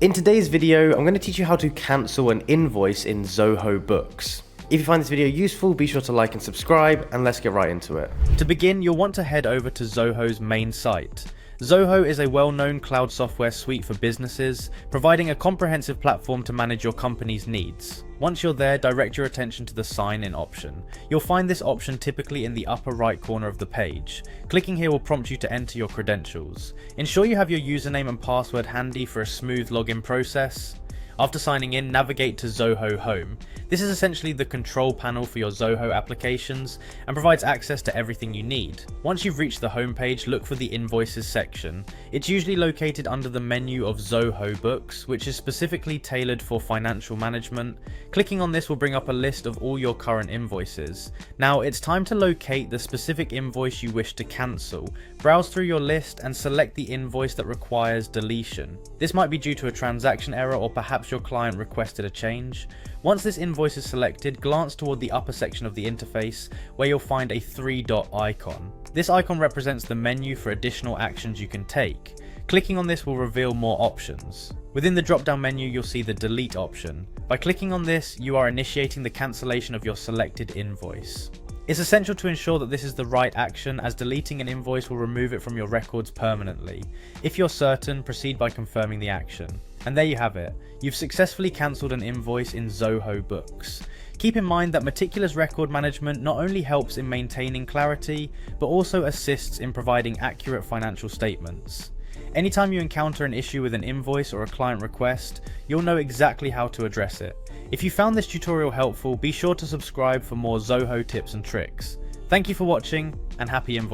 In today's video, I'm going to teach you how to cancel an invoice in Zoho Books. If you find this video useful, be sure to like and subscribe, and let's get right into it. To begin, you'll want to head over to Zoho's main site. Zoho is a well-known cloud software suite for businesses, providing a comprehensive platform to manage your company's needs. Once you're there, direct your attention to the Sign In option. You'll find this option typically in the upper right corner of the page. Clicking here will prompt you to enter your credentials. Ensure you have your username and password handy for a smooth login process. After signing in, navigate to Zoho Home. This is essentially the control panel for your Zoho applications and provides access to everything you need. Once you've reached the home page, look for the Invoices section. It's usually located under the menu of Zoho Books, which is specifically tailored for financial management. Clicking on this will bring up a list of all your current invoices. Now it's time to locate the specific invoice you wish to cancel. Browse through your list and select the invoice that requires deletion. This might be due to a transaction error or perhaps your client requested a change. Once this invoice is selected, glance toward the upper section of the interface where you'll find a 3-dot icon. This icon represents the menu for additional actions you can take. Clicking on this will reveal more options. Within the drop-down menu, you'll see the delete option. By clicking on this, you are initiating the cancellation of your selected invoice. It's essential to ensure that this is the right action, as deleting an invoice will remove it from your records permanently. If you're certain, proceed by confirming the action. And there you have it. You've successfully cancelled an invoice in Zoho Books. Keep in mind that meticulous record management not only helps in maintaining clarity, but also assists in providing accurate financial statements. Anytime you encounter an issue with an invoice or a client request, you'll know exactly how to address it. If you found this tutorial helpful, be sure to subscribe for more Zoho tips and tricks. Thank you for watching, and happy invoicing.